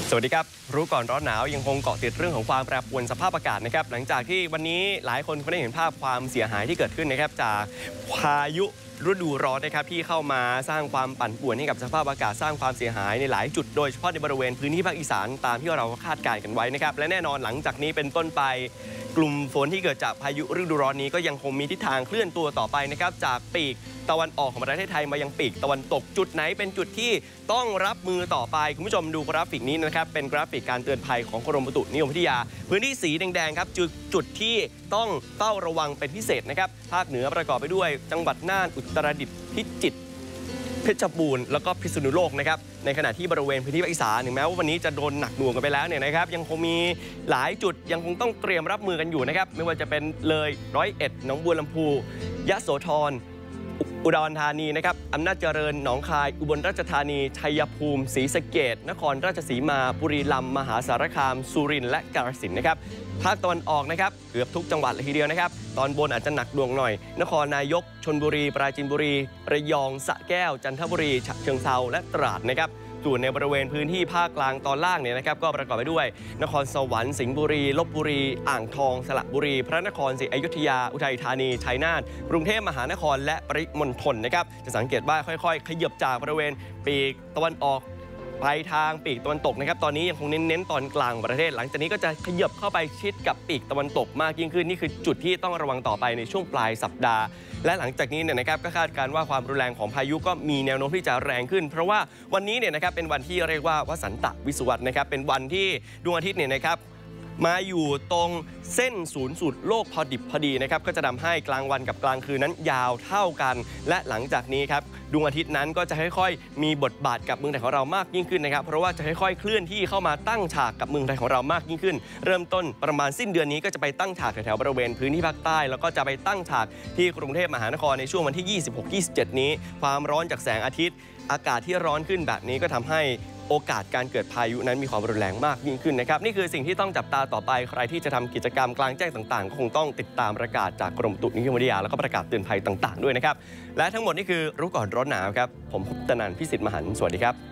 สวัสดีครับรู้ก่อนร้อนหนาวยังคงเกาะติดเรื่องของความแปรปรวนสภาพอากาศนะครับหลังจากที่วันนี้หลายคนได้เห็นภาพความเสียหายที่เกิดขึ้นนะครับจากพายุฤดูร้อนนะครับที่เข้ามาสร้างความปั่นป่วนให้กับสภาพอากาศสร้างความเสียหายในหลายจุดโดยเฉพาะในบริเวณพื้นที่ภาคอีสานตามที่เราคาดการณ์กันไว้นะครับและแน่นอนหลังจากนี้เป็นต้นไปกลุ่มฝนที่เกิดจากพายุฤดูร้อนนี้ก็ยังคงมีทิศทางเคลื่อนตัวต่อไปนะครับจากปีกตะวันออกของประเทศไทยมายังปีกตะวันตกจุดไหนเป็นจุดที่ต้องรับมือต่อไปคุณผู้ชมดูกราฟิกนี้นะครับเป็นกราฟิกการเตือนภัยของกรมอุตุนิยมวิทยาพื้นที่สีแดงๆครับจุดที่ต้องเฝ้าระวังเป็นพิเศษนะครับภาคเหนือประกอบไปด้วยจังหวัดน่านอุตรดิตถ์พิจิตรเพชรบูรณ์แล้วก็พิษณุโลกนะครับในขณะที่บริเวณพื้นที่ภาคอีสานถึงแม้ว่าวันนี้จะโดนหนักหน่วงกันไปแล้วเนี่ยนะครับยังคงมีหลายจุดยังคงต้องเตรียมรับมือกันอยู่นะครับไม่ว่าจะเป็นเลย101หนองบัวลำพูยะโสธรอุดรธานีนะครับอำนาจเจริญหนองคายอุบลราชธานีชัยภูมิศรีสะเกษนครราชสีมาบุรีรัมย์มหาสารคามสุรินทร์และกาฬสินธุ์นะครับภาคตะวันออกนะครับเกือบทุกจังหวัดเลยทีเดียวนะครับตอนบนอาจจะหนักหน่วงหน่อยนครนายกชลบุรีปราจีนบุรีระยองสระแก้วจันทบุรีฉะเชิงเทราและตราดนะครับส่วนในบริเวณพื้นที่ภาคกลางตอนล่างเนี่ยนะครับก็ประกอบไปด้วยนครสวรรค์สิงห์บุรีลพบุรีอ่างทองสระบุรีพระนครศรีอยุธยาอุทัยธานีชัยนาทกรุงเทพมหานครและปริมณฑลนะครับจะสังเกตว่าค่อยๆขยับจากบริเวณปีกตะวันออกไปทางปีกตะวันตกนะครับตอนนี้ยังคงเน้นตอนกลางประเทศหลังจากนี้ก็จะขยับเข้าไปชิดกับปีกตะวันตกมากยิ่งขึ้นนี่คือจุดที่ต้องระวังต่อไปในช่วงปลายสัปดาห์และหลังจากนี้เนี่ยนะครับก็คาดการณ์ว่าความรุนแรงของพายุก็มีแนวโน้มที่จะแรงขึ้นเพราะว่าวันนี้เนี่ยนะครับเป็นวันที่เรียกว่าวสันตวิสุวรรณนะครับเป็นวันที่ดวงอาทิตย์เนี่ยนะครับมาอยู่ตรงเส้นศูนย์สูตรโลกพอดิบพอดีนะครับก็จะทำให้กลางวันกับกลางคืนนั้นยาวเท่ากันและหลังจากนี้ครับดวงอาทิตย์นั้นก็จะค่อยๆมีบทบาทกับเมืองไทยของเรามากยิ่งขึ้นนะครับเพราะว่าจะค่อยๆเคลื่อนที่เข้ามาตั้งฉากกับเมืองไทยของเรามากยิ่งขึ้นเริ่มต้นประมาณสิ้นเดือนนี้ก็จะไปตั้งฉากแถวๆบริเวณพื้นที่ภาคใต้แล้วก็จะไปตั้งฉากที่กรุงเทพมหานครในช่วงวันที่ 26-27 นี้ความร้อนจากแสงอาทิตย์อากาศที่ร้อนขึ้นแบบนี้ก็ทำให้โอกาสการเกิดพายุนั้นมีความรุนแรงมากยิ่งขึ้นนะครับนี่คือสิ่งที่ต้องจับตาต่อไปใครที่จะทำกิจกรรมกลางแจ้งต่างๆก็คงต้องติดตามประกาศจากกรมอุตุนิยมวิทยาแล้วก็ประกาศเตือนภัยต่างๆด้วยนะครับและทั้งหมดนี่คือรู้ก่อนร้อนหนาวครับผมคุปตนันท์ พิสิทธิ์มหันต์สวัสดีครับ